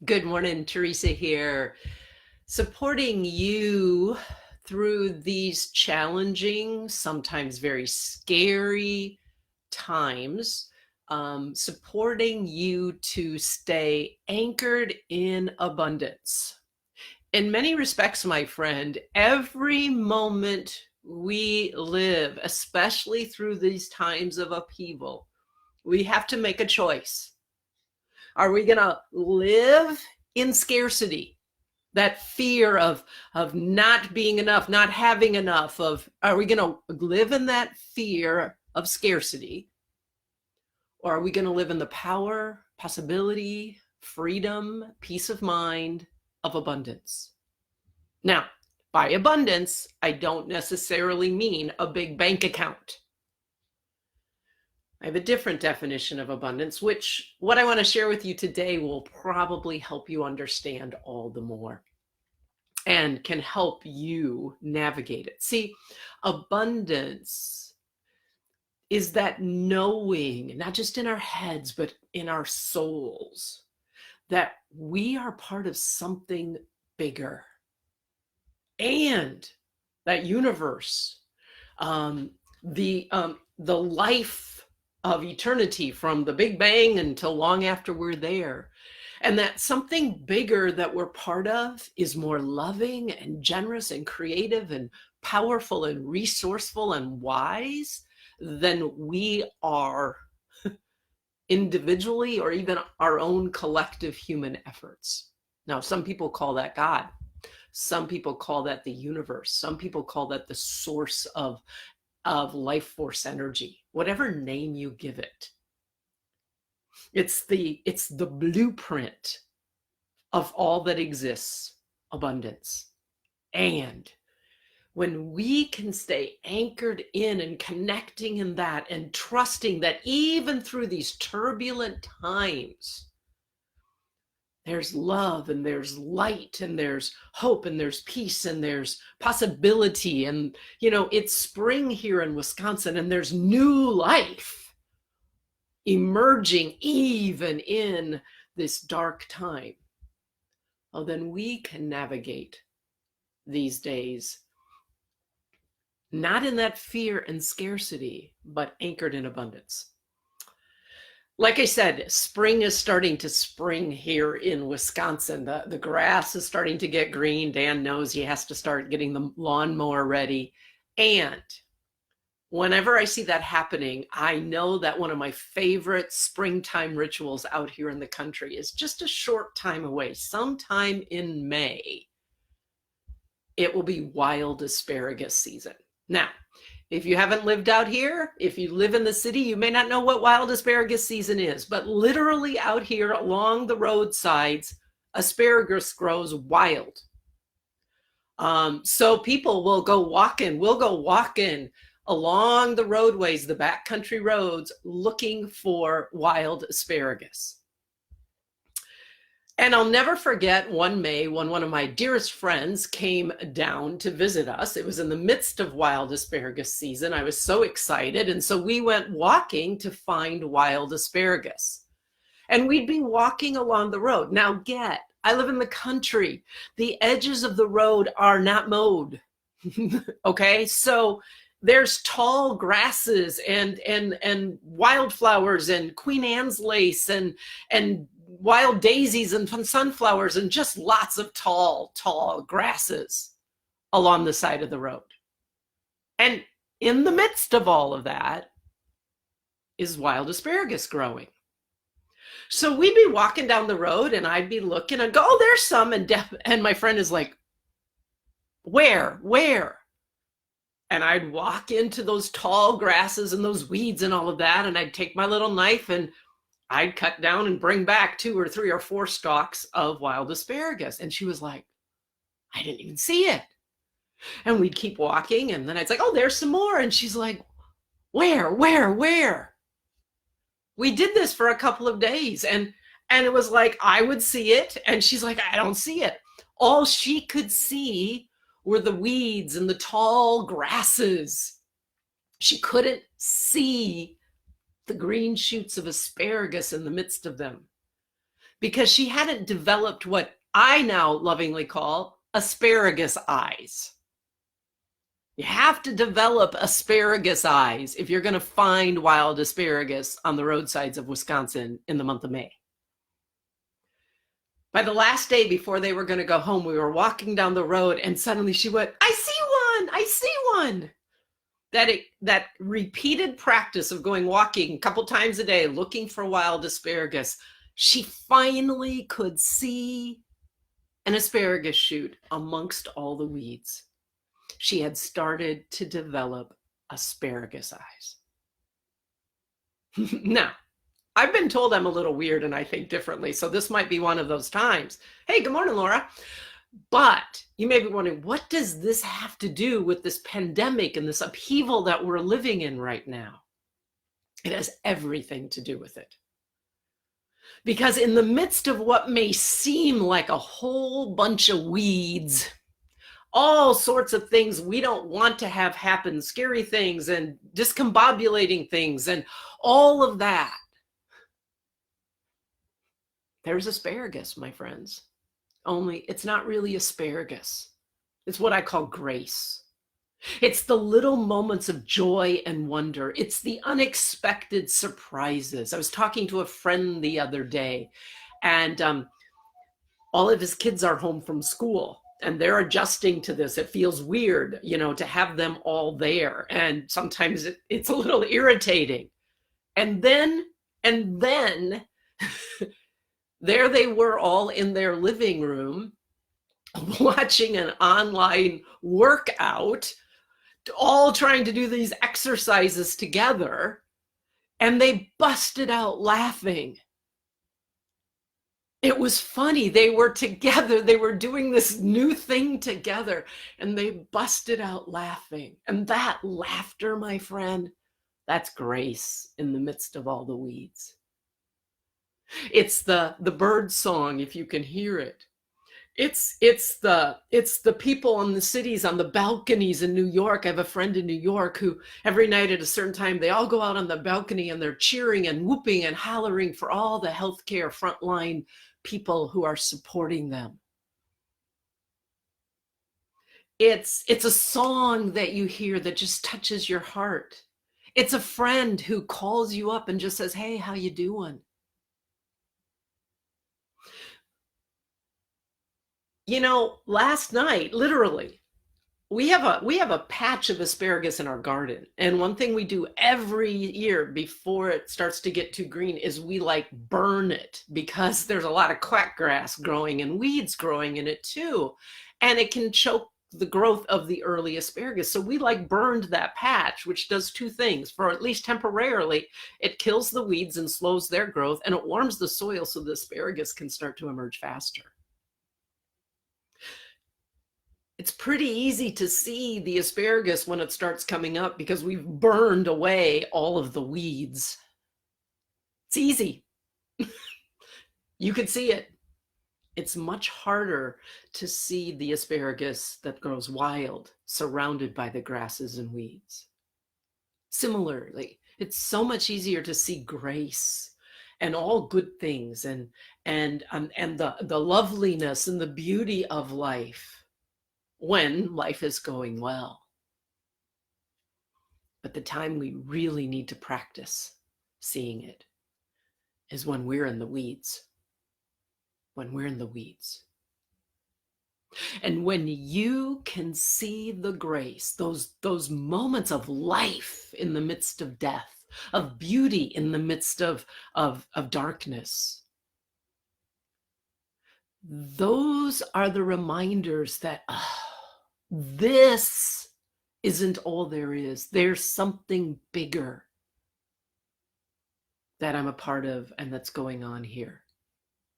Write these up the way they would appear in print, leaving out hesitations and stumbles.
Good morning, Teresa here, supporting you through these challenging, sometimes very scary times, supporting you to stay anchored in abundance. In many respects, my friend, every moment we live, especially through these times of upheaval, we have to make a choice. Are we going to live in scarcity? That fear of not being enough, not having enough, of are we going to live in that fear of scarcity? Or are we going to live in the power, possibility, freedom, peace of mind of abundance? Now, by abundance, I don't necessarily mean a big bank account. I have a different definition of abundance, which what I want to share with you today will probably help you understand all the more and can help you navigate it. See, abundance is that knowing, not just in our heads, but in our souls, that we are part of something bigger. And that universe, um, the life of eternity from the Big Bang until long after we're there. And that something bigger that we're part of is more loving and generous and creative and powerful and resourceful and wise than we are individually or even our own collective human efforts. Now, some people call that God. Some people call that the universe. Some people call that the source of life force energy, whatever name you give it. It's the blueprint of all that exists, abundance. And when we can stay anchored in and connecting in that and trusting that even through these turbulent times, there's love and there's light and there's hope and there's peace and there's possibility. And, it's spring here in Wisconsin and there's new life emerging even in this dark time. Well, then we can navigate these days, not in that fear and scarcity, but anchored in abundance. Like I said, spring is starting to spring here in Wisconsin. The grass is starting to get green. Dan knows he has to start getting the lawnmower ready. And whenever I see that happening, I know that one of my favorite springtime rituals out here in the country is just a short time away, sometime in May. It will be wild asparagus season. Now, if you haven't lived out here, if you live in the city, you may not know what wild asparagus season is, but literally out here along the roadsides, asparagus grows wild. So people will go walking, we'll go walking along the roadways, the backcountry roads, looking for wild asparagus. And I'll never forget one May when one of my dearest friends came down to visit us. It was in the midst of wild asparagus season. I was so excited. And so we went walking to find wild asparagus. And we'd be walking along the road. Now I live in the country. The edges of the road are not mowed. Okay, so there's tall grasses and wildflowers and Queen Anne's lace and wild daisies and sunflowers and just lots of tall grasses along the side of the road. And in the midst of all of that is wild asparagus growing. So we'd be walking down the road and I'd be looking and go, oh, there's some. And my friend is like, where? And I'd walk into those tall grasses and those weeds and all of that. And I'd take my little knife and I'd cut down and bring back 2 or 3 or 4 stalks of wild asparagus. And she was like, I didn't even see it. And we'd keep walking. And then I'd say, oh, there's some more. And she's like, where? We did this for a couple of days. And it was like, I would see it. And she's like, I don't see it. All she could see were the weeds and the tall grasses. She couldn't see the green shoots of asparagus in the midst of them. because she hadn't developed what I now lovingly call asparagus eyes. You have to develop asparagus eyes if you're going to find wild asparagus on the roadsides of Wisconsin in the month of May. By the last day before they were going to go home, we were walking down the road and suddenly she went, I see one, I see one. That repeated practice of going walking a couple times a day, looking for wild asparagus, she finally could see an asparagus shoot amongst all the weeds. She had started to develop asparagus eyes. Now, I've been told I'm a little weird and I think differently, so this might be one of those times. Hey, good morning, Laura. But you may be wondering, what does this have to do with this pandemic and this upheaval that we're living in right now? It has everything to do with it. Because in the midst of what may seem like a whole bunch of weeds, all sorts of things we don't want to have happen, scary things and discombobulating things and all of that, there's asparagus, my friends. Only it's not really asparagus. It's what I call grace. It's the little moments of joy and wonder. It's the unexpected surprises. I was talking to a friend the other day, and all of his kids are home from school, and they're adjusting to this. It feels weird, to have them all there, and sometimes it's a little irritating. And then there they were all in their living room watching an online workout, all trying to do these exercises together, and they busted out laughing. It was funny. They were together. They were doing this new thing together, and they busted out laughing. And that laughter, my friend, that's grace in the midst of all the weeds. It's the bird song, if you can hear it. It's the people in the cities on the balconies in New York. I have a friend in New York who every night at a certain time, they all go out on the balcony and they're cheering and whooping and hollering for all the healthcare frontline people who are supporting them. It's a song that you hear that just touches your heart. It's a friend who calls you up and just says, hey, how you doing? Last night, literally, we have a patch of asparagus in our garden. And one thing we do every year before it starts to get too green is we burn it, because there's a lot of quackgrass growing and weeds growing in it too. And it can choke the growth of the early asparagus. So we burned that patch, which does two things. For at least temporarily, it kills the weeds and slows their growth, and it warms the soil so the asparagus can start to emerge faster. It's pretty easy to see the asparagus when it starts coming up because we've burned away all of the weeds. It's easy. You can see it. It's much harder to see the asparagus that grows wild, surrounded by the grasses and weeds. Similarly, it's so much easier to see grace and all good things and the loveliness and the beauty of life when life is going well. But the time we really need to practice seeing it is when we're in the weeds. When we're in the weeds. And when you can see the grace, those moments of life in the midst of death, of beauty in the midst of darkness, those are the reminders that this isn't all there is. There's something bigger that I'm a part of and that's going on here.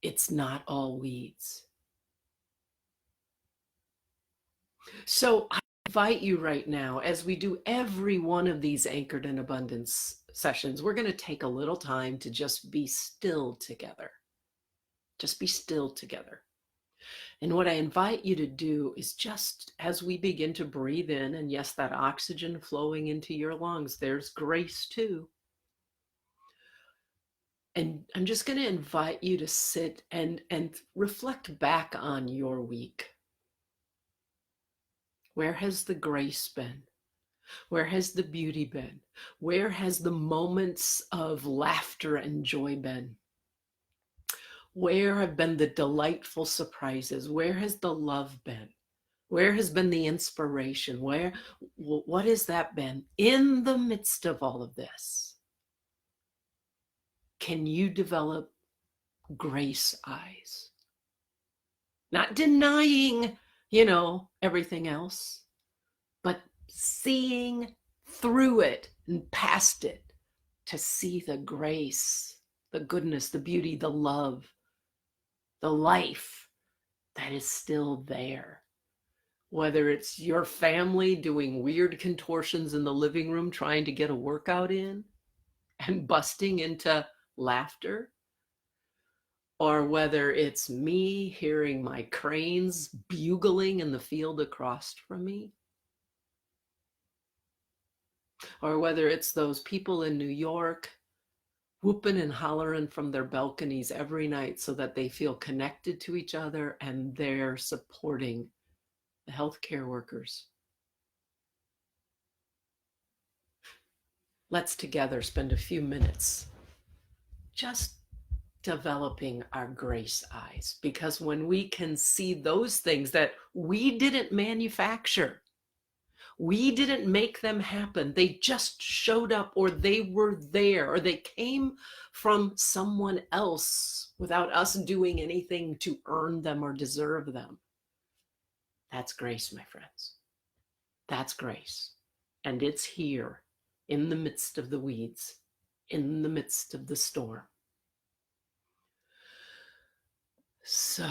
It's not all weeds. So I invite you right now, as we do every one of these Anchored in Abundance sessions, we're going to take a little time to just be still together. Just be still together. And what I invite you to do is, just as we begin to breathe in, and yes, that oxygen flowing into your lungs, there's grace too. And I'm just going to invite you to sit and reflect back on your week. Where has the grace been? Where has the beauty been? Where has the moments of laughter and joy been? Where have been the delightful surprises? Where has the love been? Where has been the inspiration? What has that been? In the midst of all of this, can you develop grace eyes? Not denying, everything else, but seeing through it and past it to see the grace, the goodness, the beauty, the love, the life that is still there. Whether it's your family doing weird contortions in the living room trying to get a workout in and busting into laughter, or whether it's me hearing my cranes bugling in the field across from me, or whether it's those people in New York whooping and hollering from their balconies every night so that they feel connected to each other and they're supporting the healthcare workers. Let's together spend a few minutes just developing our grace eyes, because when we can see those things that we didn't manufacture, we didn't make them happen, they just showed up, or they were there, or they came from someone else without us doing anything to earn them or deserve them. That's grace, my friends. That's grace. And it's here in the midst of the weeds, in the midst of the storm. So,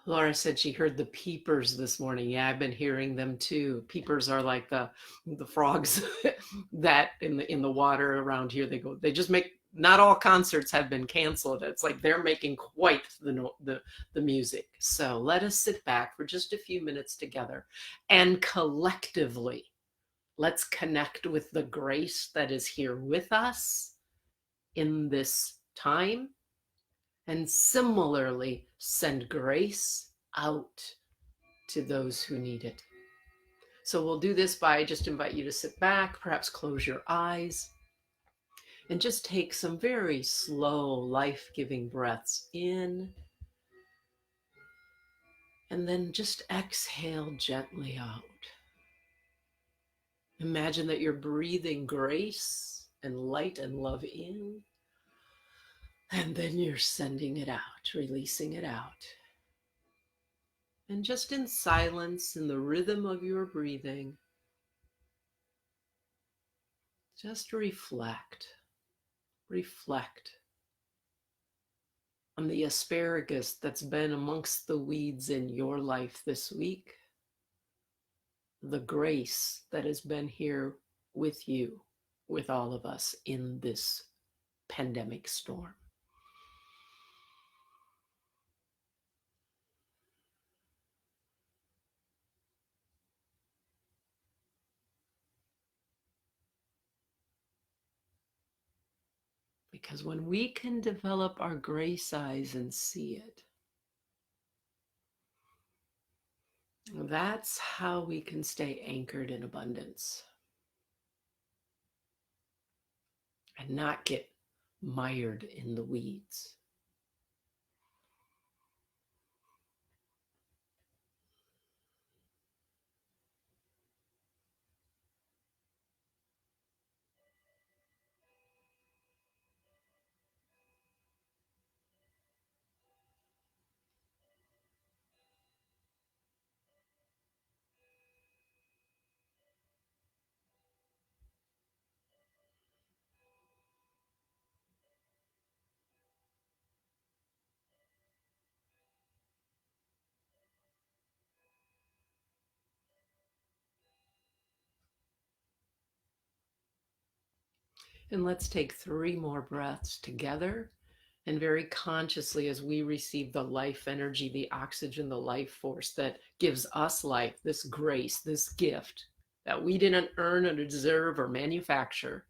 Laura said she heard the peepers this morning. Yeah, I've been hearing them too. Peepers are like the frogs that in the water around here. They just make. Not all concerts have been canceled. It's like they're making quite the music. So let us sit back for just a few minutes together, and collectively, let's connect with the grace that is here with us in this time. And similarly, send grace out to those who need it. So we'll do this by just invite you to sit back, perhaps close your eyes, and just take some very slow, life-giving breaths in, and then just exhale gently out. Imagine that you're breathing grace and light and love in, and then you're sending it out, releasing it out. And just in silence, in the rhythm of your breathing, just reflect on the asparagus that's been amongst the weeds in your life this week, the grace that has been here with you, with all of us in this pandemic storm. Because when we can develop our grace eyes and see it, that's how we can stay anchored in abundance and not get mired in the weeds. And let's take 3 more breaths together, and very consciously, as we receive the life energy, the oxygen, the life force that gives us life, this grace, this gift that we didn't earn or deserve or manufacture,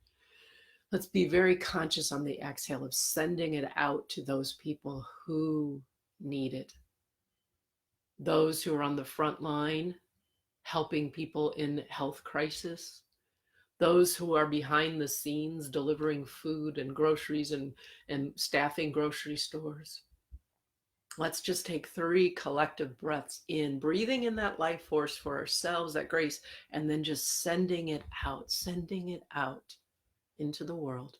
Let's be very conscious on the exhale of sending it out to those people who need it. Those who are on the front line, helping people in health crisis. Those who are behind the scenes, delivering food and groceries and staffing grocery stores. Let's just take 3 collective breaths in, breathing in that life force for ourselves, that grace, and then just sending it out into the world.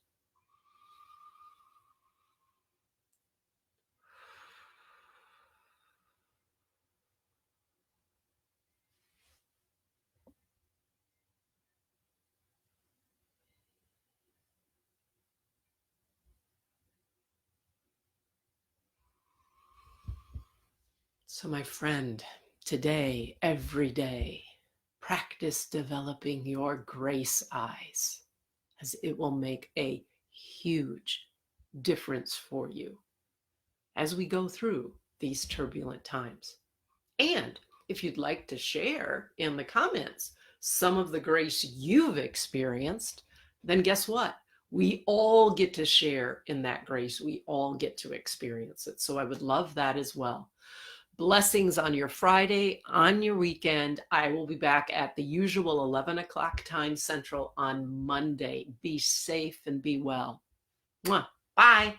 So, my friend, today, every day, practice developing your grace eyes, as it will make a huge difference for you as we go through these turbulent times. And if you'd like to share in the comments some of the grace you've experienced, then guess what? We all get to share in that grace. We all get to experience it. So I would love that as well. Blessings on your Friday, on your weekend. I will be back at the usual 11 o'clock time Central on Monday. Be safe and be well. Mwah. Bye.